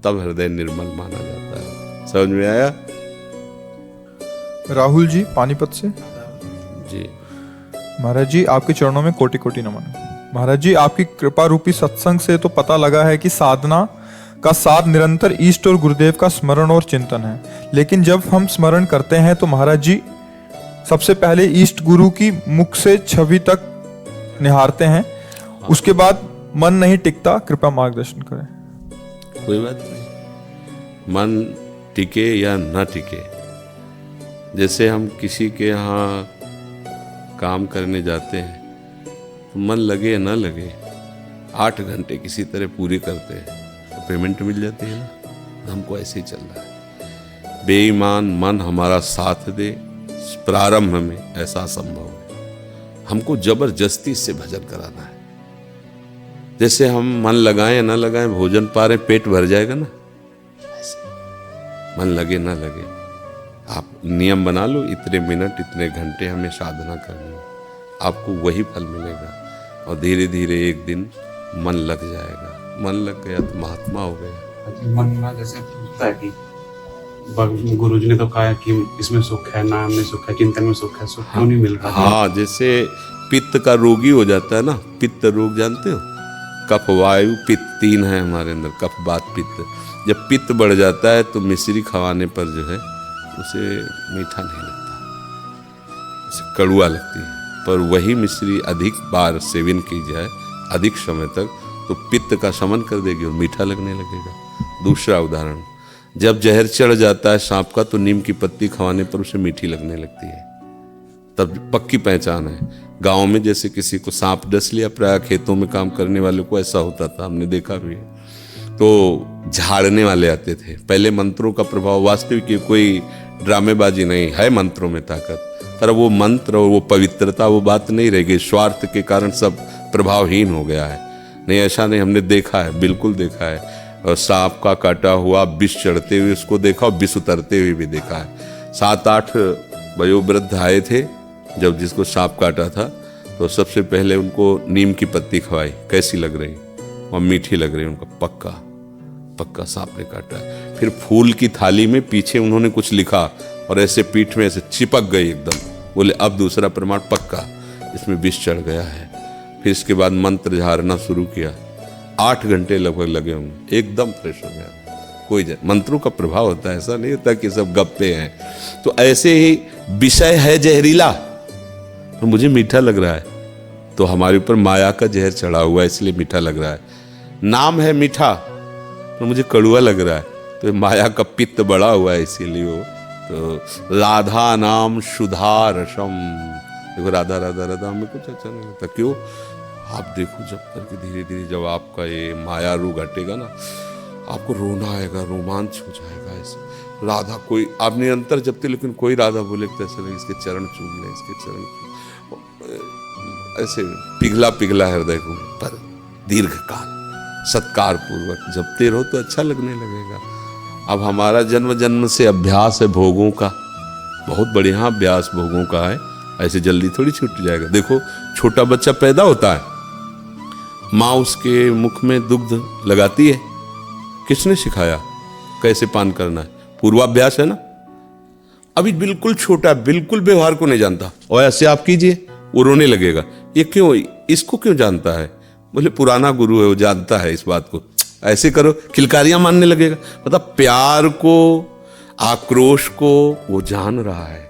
तब हृदय निर्मल माना जाता है। समझ में आया? राहुल जी पानीपत से। जी महाराज जी आपके चरणों में कोटि कोटि नमन। महाराज जी आपकी कृपा रूपी सत्संग से तो पता लगा है कि साधना का सार निरंतर ईष्ट और गुरुदेव का स्मरण और चिंतन है। लेकिन जब हम स्मरण करते हैं तो महाराज जी सबसे पहले ईष्ट गुरु की मुख से छवि तक निहारते हैं, उसके बाद मन नहीं टिकता। कृपया मार्गदर्शन करें। कोई बात नहीं, मन टिके या न टिके, जैसे हम किसी के यहाँ काम करने जाते हैं तो मन लगे या ना लगे 8 घंटे किसी तरह पूरी करते हैं तो पेमेंट मिल जाती है ना। हमको ऐसे ही चल रहा है, बेईमान मन हमारा साथ दे प्रारंभ में ऐसा संभव है। हमको जबरदस्ती से भजन कराना है। जैसे हम मन लगाएं या ना लगाएं, भोजन पा रहे पेट भर जाएगा ना, ऐसे मन लगे ना लगे आप नियम बना लो, इतने मिनट इतने घंटे हमें साधना करनी है, आपको वही फल मिलेगा। और धीरे धीरे एक दिन मन लग जाएगा। मन लग गया तो महात्मा हो गया। मन ना जैसे पूछता है कि गुरुजी ने तो कहा है कि इसमें सुख है, नाम में सुख है, चिंतन में सुख है, सुख क्यों नहीं मिल रहा? हाँ, जैसे पित्त का रोगी हो जाता है ना, पित्त रोग जानते हो, कफ वायु पित्त 3 है हमारे अंदर, कफ वात पित्त। जब पित्त बढ़ जाता है तो मिश्री खवाने पर जो है उसे मीठा नहीं लगता, उसे कड़ुआ लगती है। पर वही मिश्री अधिक बार सेवन की जाए अधिक समय तक तो पित्त का शमन कर देगी और मीठा लगने लगेगा। दूसरा उदाहरण, जब जहर चढ़ जाता है सांप का तो नीम की पत्ती खवाने पर उसे मीठी लगने लगती है, तब पक्की पहचान है। गांव में जैसे किसी को सांप डस लिया, प्राय खेतों में काम करने वाले को ऐसा होता था, हमने देखा भी है, तो झाड़ने वाले आते थे। पहले मंत्रों का प्रभाव, वास्तविक कोई ड्रामेबाजी नहीं है, मंत्रों में ताकत, पर वो मंत्र और वो पवित्रता वो बात नहीं रह गई। स्वार्थ के कारण सब प्रभावहीन हो गया है। नहीं, ऐसा नहीं, हमने देखा है, बिल्कुल देखा है। और सांप का काटा हुआ विष चढ़ते हुए उसको देखा और विष उतरते हुए भी देखा है। 7-8 वयोवृद्ध आए थे जब जिसको सांप काटा था, तो सबसे पहले उनको नीम की पत्ती खवाई, कैसी लग रही, और मीठी लग रही, उनका पक्का पक्का सांप ने काटा है। फिर फूल की थाली में पीछे उन्होंने कुछ लिखा और ऐसे पीठ में ऐसे चिपक गई एकदम, बोले अब दूसरा प्रमाण पक्का, इसमें विष चढ़ गया है। फिर इसके बाद मंत्र झाड़ना शुरू किया, 8 घंटे लगभग लगे होंगे, एकदम फ्रेश हो गया। कोई मंत्रों का प्रभाव होता है, ऐसा नहीं होता कि सब गप्पे हैं। तो ऐसे ही विषय है जहरीला तो मुझे मीठा लग रहा है, तो हमारे ऊपर माया का जहर चढ़ा हुआ है इसलिए मीठा लग रहा है। नाम है मीठा तो मुझे कड़ुआ लग रहा है, तो माया का पित्त बढ़ा हुआ है इसीलिए वो। तो राधा नाम सुधा रसम, देखो राधा राधा राधा हमें कुछ अच्छा नहीं लगता। क्यों? आप देखो जब करके धीरे धीरे जब आपका ये माया रूप घटेगा ना, आपको रोना आएगा, रोमांच हो जाएगा। ऐसे राधा कोई आप निरंतर जपते, लेकिन कोई राधा बोले तो ऐसे लगे इसके चरण चूम ले, इसके चरण ऐसे पिघला पिघला हृदय को, पर दीर्घ काल सत्कार पूर्वक जपते रहो तो अच्छा लगने लगेगा। अब हमारा जन्म जन्म से अभ्यास है भोगों का, बहुत बढ़िया अभ्यास भोगों का है, ऐसे जल्दी थोड़ी छूट जाएगा। देखो छोटा बच्चा पैदा होता है, माँ उसके मुख में दुग्ध लगाती है, किसने सिखाया कैसे पान करना है? पूर्वाभ्यास है ना। अभी बिल्कुल छोटा, बिल्कुल व्यवहार को नहीं जानता, और ऐसे आप कीजिए वो रोने लगेगा। ये क्यों? इसको क्यों जानता है? बोले पुराना गुरु है, वो जानता है इस बात को, ऐसे करो, खिलकारियां मानने लगेगा। मतलब प्यार को, आक्रोश को वो जान रहा है।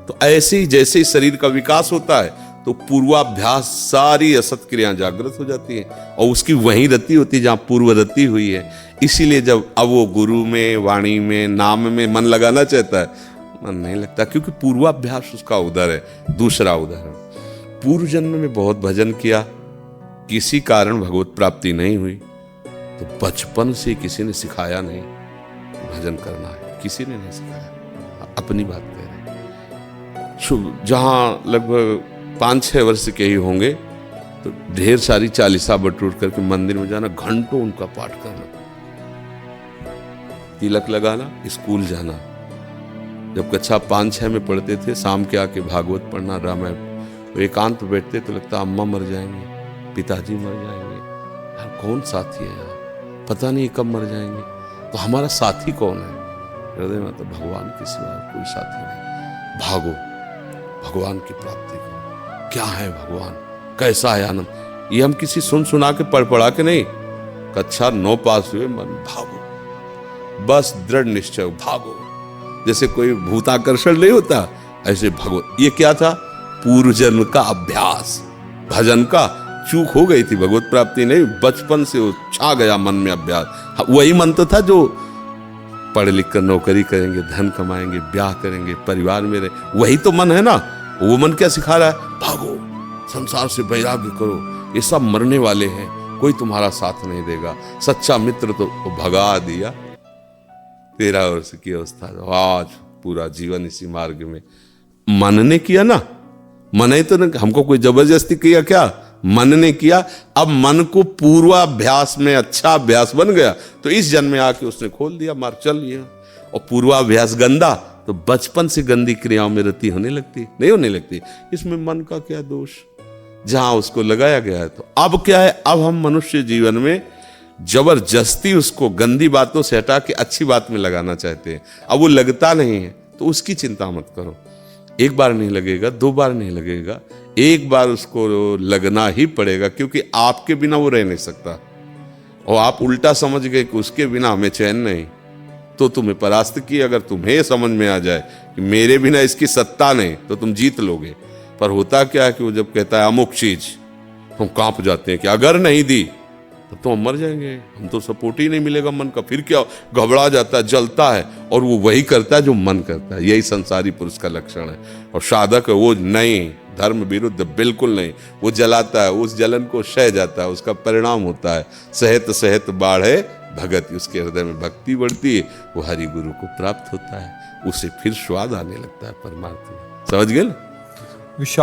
तो ऐसे ही जैसे ही शरीर का विकास होता है तो पूर्वाभ्यास सारी असत क्रियाएं जागृत हो जाती हैं और उसकी वही रति होती है जहां पूर्व रति हुई है। इसीलिए जब अब वो गुरु में, वाणी में, नाम में मन लगाना चाहता है, मन नहीं लगता, क्योंकि पूर्वाभ्यास उसका उधर है। दूसरा उदाहरण, पूर्व जन्म में बहुत भजन किया, किसी कारण भगवत प्राप्ति नहीं हुई, तो बचपन से किसी ने सिखाया नहीं भजन करना है, किसी ने नहीं सिखाया, अपनी बात कह रहे। जहां लगभग 5-6 वर्ष के ही होंगे तो ढेर सारी चालीसा बटूर करके मंदिर में जाना, घंटों उनका पाठ करना, तिलक लगाना, स्कूल जाना। जब कक्षा 5-6 में पढ़ते थे, शाम के आके भागवत पढ़ना, रामायण, तो एकांत में बैठते तो लगता अम्मा मर जाएंगे, पिताजी मर जाएंगे, यार कौन साथी है यार, पता नहीं कब मर जाएंगे। तो हमारा साथी कौन है? हृदय में तो भगवान के सिवा कोई साथी नहीं। भागो भगवान की प्राप्ति करो। क्या है भगवान, कैसा है आनंद, ये हम किसी सुना के पढ़ा के नहीं। कक्षा 9 पास हुए, मन भागो, बस दृढ़ निश्चय भागो। जैसे कोई भूताकर्षण नहीं होता, ऐसे भागो। ये क्या था? पूर्व जन्म का अभ्यास, भजन का। चूक हो गई थी, भगवत प्राप्ति नहीं, बचपन से वो छा गया मन में अभ्यास। वही मन तो था जो पढ़ लिख कर नौकरी करेंगे, धन कमाएंगे, ब्याह करेंगे, परिवार में रहे, वही तो मन है ना। वो मन क्या सिखा रहा है? भागो, संसार से वैराग्य करो, ये सब मरने वाले हैं, कोई तुम्हारा साथ नहीं देगा। सच्चा मित्र तो भगा दिया। 13 वर्ष की अवस्था, आज पूरा जीवन इसी मार्ग में। मन ने किया ना, मन ही तो हमको कोई जबरदस्ती किया क्या? मन ने किया। अब मन को पूर्वाभ्यास में अच्छा अभ्यास बन गया, तो इस जन्म में आके उसने खोल दिया मार्ग, चल लिया। और पूर्वाभ्यास गंदा, तो बचपन से गंदी क्रियाओं में रति होने लगती, नहीं होने लगती। इसमें मन का क्या दोष, जहां उसको लगाया गया है। तो अब क्या है? अब हम मनुष्य जीवन में जबरदस्ती उसको गंदी बातों से हटा के अच्छी बात में लगाना चाहते हैं। अब वो लगता नहीं है, तो उसकी चिंता मत करो। एक बार नहीं लगेगा, 2 बार नहीं लगेगा, एक बार उसको लगना ही पड़ेगा, क्योंकि आपके बिना वो रह नहीं सकता। और आप उल्टा समझ गए कि उसके बिना हमें चैन नहीं, तो तुम्हें परास्त की। अगर तुम्हें समझ में आ जाए कि मेरे बिना इसकी सत्ता नहीं, तो तुम जीत लोगे। पर होता क्या है कि वो जब कहता है अमुक चीज, हम कांप जाते हैं कि अगर नहीं दी तो हम मर जाएंगे, हम तो सपोर्ट ही नहीं मिलेगा मन का। फिर क्या, घबरा जाता है, जलता है, और वो वही करता है जो मन करता है। यही संसारी पुरुष का लक्षण है। और साधक वो नहीं, धर्म विरुद्ध बिल्कुल नहीं, वो जलाता है, उस जलन को सह जाता है, उसका परिणाम होता है सहत सहत बाढ़े भगत। उसके हृदय में भक्ति बढ़ती है, वो हरि गुरु को प्राप्त होता है, उसे फिर स्वाद आने लगता है परमार्थ में। समझ गए ना? विशाल